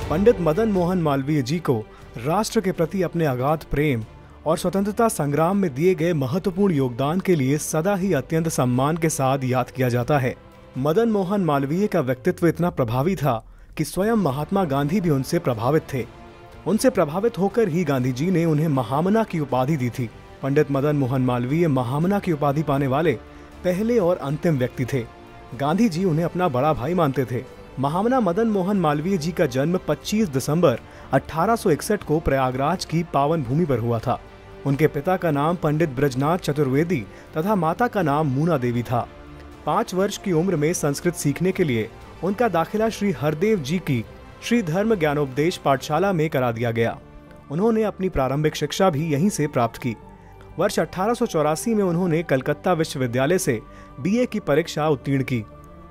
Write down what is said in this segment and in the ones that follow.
पंडित मदन मोहन मालवीय जी को राष्ट्र के प्रति अपने अगाध प्रेम और स्वतंत्रता संग्राम में दिए गए महत्वपूर्ण योगदान के लिए सदा ही अत्यंत सम्मान के साथ याद किया जाता है। मदन मोहन मालवीय का व्यक्तित्व इतना प्रभावी था कि स्वयं महात्मा गांधी भी उनसे प्रभावित थे। उनसे प्रभावित होकर ही गांधी जी ने उन्हें महामना की उपाधि दी थी। पंडित मदन मोहन मालवीय महामना की उपाधि पाने वाले पहले और अंतिम व्यक्ति थे। गांधी जी उन्हें अपना बड़ा भाई मानते थे। महामना मदन मोहन मालवीय जी का जन्म 25 दिसंबर 1861 को प्रयागराज की पावन भूमि पर हुआ था। उनके पिता का नाम पंडित ब्रजनाथ चतुर्वेदी तथा माता का नाम मूना देवी था। 5 वर्ष की उम्र में संस्कृत सीखने के लिए उनका दाखिला श्री हरदेव जी की श्री धर्म ज्ञानोपदेश पाठशाला में करा दिया गया। उन्होंने अपनी प्रारंभिक शिक्षा भी यहीं से प्राप्त की। वर्ष 1884 में उन्होंने कलकत्ता विश्वविद्यालय से बीए की परीक्षा उत्तीर्ण की।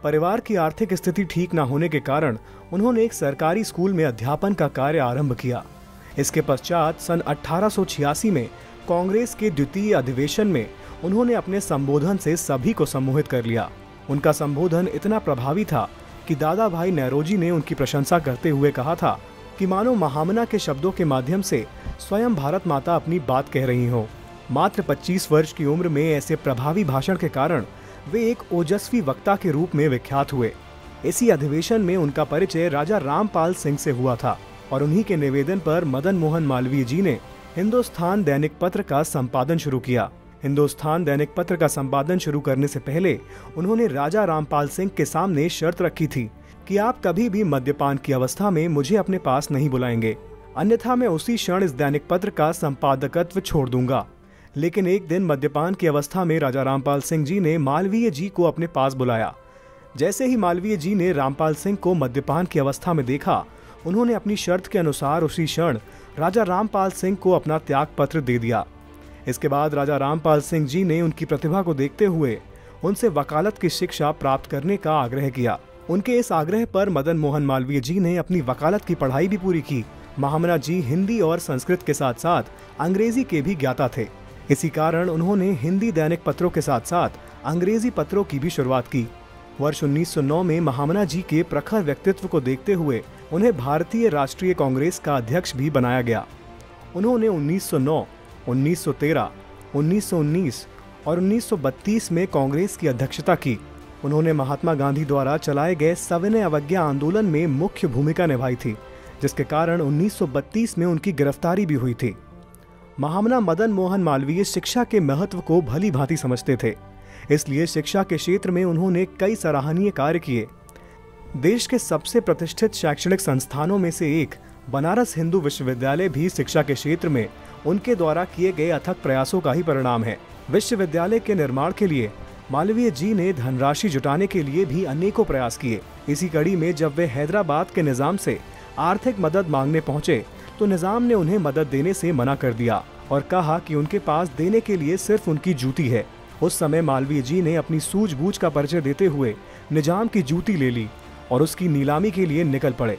परिवार की आर्थिक स्थिति ठीक न होने के कारण उन्होंने एक सरकारी स्कूल में अध्यापन का कार्य आरंभ किया। इसके पश्चात सन 1886 में कांग्रेस के द्वितीय अधिवेशन में उन्होंने अपने संबोधन से सभी को सम्मोहित कर लिया। उनका संबोधन इतना प्रभावी था कि दादा भाई नेरोजी ने उनकी प्रशंसा करते हुए कहा था कि मानो महामना के शब्दों के माध्यम से स्वयं भारत माता अपनी बात कह रही हो। मात्र 25 वर्ष की उम्र में ऐसे प्रभावी भाषण के कारण वे एक ओजस्वी वक्ता के रूप में विख्यात हुए। इसी अधिवेशन में उनका परिचय राजा रामपाल सिंह से हुआ था और उन्हीं के निवेदन पर मदन मोहन मालवीय जी ने हिंदुस्तान दैनिक पत्र का संपादन शुरू किया। हिंदुस्तान दैनिक पत्र का संपादन शुरू करने से पहले उन्होंने राजा रामपाल सिंह के सामने शर्त रखी थी कि आप कभी भी मद्यपान की अवस्था में मुझे अपने पास नहीं बुलाएंगे, अन्यथा मैं उसी क्षण इस दैनिक पत्र का संपादकत्व छोड़ दूंगा। लेकिन एक दिन मद्यपान की अवस्था में राजा रामपाल सिंह जी ने मालवीय जी को अपने पास बुलाया। जैसे ही मालवीय जी ने रामपाल सिंह को मद्यपान की अवस्था में देखा, उन्होंने अपनी शर्त के अनुसार उसी क्षण राजा रामपाल सिंह को अपना त्याग पत्र दे दिया। इसके बाद राजा रामपाल सिंह जी ने उनकी प्रतिभा को देखते हुए उनसे वकालत की शिक्षा प्राप्त करने का आग्रह किया। उनके इस आग्रह पर मदन मोहन मालवीय जी ने अपनी वकालत की पढ़ाई भी पूरी की। महामना जी हिंदी और संस्कृत के साथ साथ अंग्रेजी के भी ज्ञाता थे। इसी कारण उन्होंने हिंदी दैनिक पत्रों के साथ साथ अंग्रेजी पत्रों की भी शुरुआत की। वर्ष 1909 में महामना जी के प्रखर व्यक्तित्व को देखते हुए उन्हें भारतीय राष्ट्रीय कांग्रेस का अध्यक्ष भी बनाया गया। उन्होंने 1909, 1913, 1919 और 1932 में कांग्रेस की अध्यक्षता की। उन्होंने महात्मा गांधी द्वारा चलाए गए सविनय अवज्ञा आंदोलन में मुख्य भूमिका निभाई थी, जिसके कारण 1932 में उनकी गिरफ्तारी भी हुई थी। महामना मदन मोहन मालवीय शिक्षा के महत्व को भली भांति समझते थे, इसलिए शिक्षा के क्षेत्र में उन्होंने कई सराहनीय कार्य किए। देश के सबसे प्रतिष्ठित शैक्षणिक संस्थानों में से एक बनारस हिंदू विश्वविद्यालय भी शिक्षा के क्षेत्र में उनके द्वारा किए गए अथक प्रयासों का ही परिणाम है। विश्वविद्यालय के निर्माण के लिए मालवीय जी ने धनराशि जुटाने के लिए भी अनेकों प्रयास किए। इसी कड़ी में जब वे हैदराबाद के निजाम से आर्थिक मदद मांगने पहुंचे तो निजाम ने उन्हें मदद देने से मना कर दिया और कहा कि उनके पास देने के लिए सिर्फ उनकी जूती है। उस समय मालवीय जी ने अपनी सूझबूझ का परिचय देते हुए निजाम की जूती ले ली और उसकी नीलामी के लिए निकल पड़े।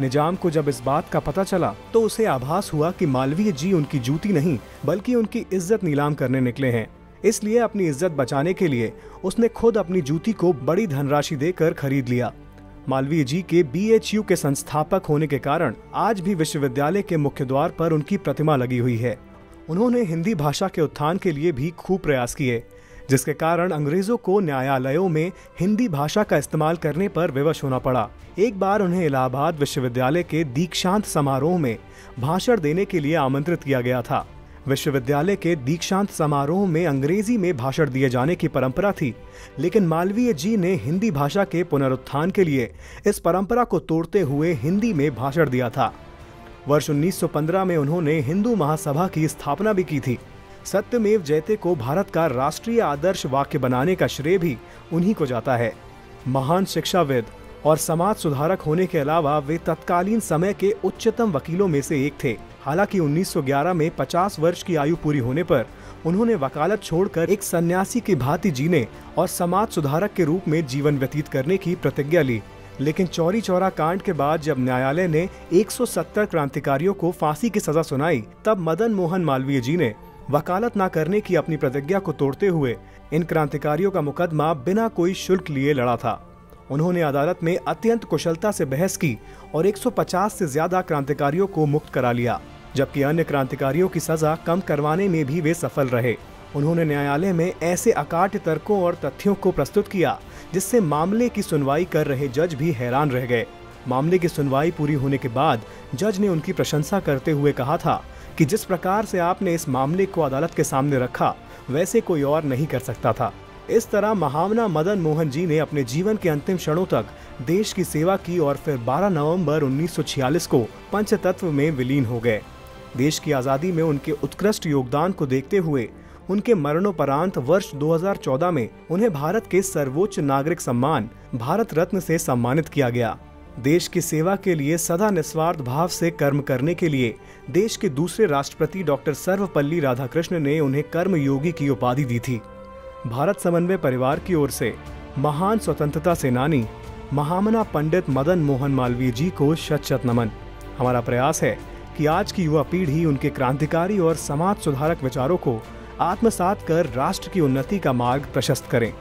निजाम को जब इस बात का पता चला तो उसे आभास हुआ कि मालवीय जी उनकी जूती नहीं बल्कि उनकी इज्जत नीलाम करने निकले हैं। इसलिए अपनी इज्जत बचाने के लिए उसने खुद अपनी जूती को बड़ी धनराशि देकर खरीद लिया। मालवीय जी के BHU के संस्थापक होने के कारण आज भी विश्वविद्यालय के मुख्य द्वार पर उनकी प्रतिमा लगी हुई है। उन्होंने हिंदी भाषा के उत्थान के लिए भी खूब प्रयास किए, जिसके कारण अंग्रेजों को न्यायालयों में हिंदी भाषा का इस्तेमाल करने पर विवश होना पड़ा। एक बार उन्हें इलाहाबाद विश्वविद्यालय के दीक्षांत समारोह में भाषण देने के लिए आमंत्रित किया गया था। विश्वविद्यालय के दीक्षांत समारोह में अंग्रेजी में भाषण दिए जाने की परंपरा थी, लेकिन मालवीय जी ने हिंदी भाषा के पुनरुत्थान के लिए इस परंपरा को तोड़ते हुए हिंदी में भाषण दिया था। वर्ष 1915 में उन्होंने हिंदू महासभा की स्थापना भी की थी। सत्यमेव जयते को भारत का राष्ट्रीय आदर्श वाक्य बनाने का श्रेय भी उन्हीं को जाता है। महान शिक्षाविद और समाज सुधारक होने के अलावा वे तत्कालीन समय के उच्चतम वकीलों में से एक थे। हालांकि 1911 में 50 वर्ष की आयु पूरी होने पर उन्होंने वकालत छोड़कर एक सन्यासी की भांति जीने और समाज सुधारक के रूप में जीवन व्यतीत करने की प्रतिज्ञा ली। लेकिन चौरी चौरा कांड के बाद जब न्यायालय ने 170 क्रांतिकारियों को फांसी की सजा सुनाई, तब मदन मोहन मालवीय जी ने वकालत न करने की अपनी प्रतिज्ञा को तोड़ते हुए इन क्रांतिकारियों का मुकदमा बिना कोई शुल्क लिए लड़ा था। उन्होंने अदालत में अत्यंत कुशलता से बहस की और 150 से ज्यादा क्रांतिकारियों को मुक्त करा लिया, जबकि अन्य क्रांतिकारियों की सजा कम करवाने में भी वे सफल रहे। उन्होंने न्यायालय में ऐसे अकाट्य तर्कों और तथ्यों को प्रस्तुत किया जिससे मामले की सुनवाई कर रहे जज भी हैरान रह गए। मामले की सुनवाई पूरी होने के बाद जज ने उनकी प्रशंसा करते हुए कहा था कि जिस प्रकार से आपने इस मामले को अदालत के सामने रखा, वैसे कोई और नहीं कर सकता था। इस तरह महामना मदन मोहन जी ने अपने जीवन के अंतिम क्षणों तक देश की सेवा की और फिर 12 नवंबर 1946 को पंचतत्व में विलीन हो गए। देश की आज़ादी में उनके उत्कृष्ट योगदान को देखते हुए उनके मरणोपरांत वर्ष 2014 में उन्हें भारत के सर्वोच्च नागरिक सम्मान भारत रत्न से सम्मानित किया गया। देश की सेवा के लिए सदा निस्वार्थ भाव से कर्म करने के लिए देश के दूसरे राष्ट्रपति डॉक्टर सर्वपल्ली राधाकृष्ण ने उन्हें कर्मयोगी की उपाधि दी थी। भारत समन्वय परिवार की ओर से महान स्वतंत्रता सेनानी महामना पंडित मदन मोहन मालवीय जी को शत शत नमन। हमारा प्रयास है कि आज की युवा पीढ़ी उनके क्रांतिकारी और समाज सुधारक विचारों को आत्मसात कर राष्ट्र की उन्नति का मार्ग प्रशस्त करें।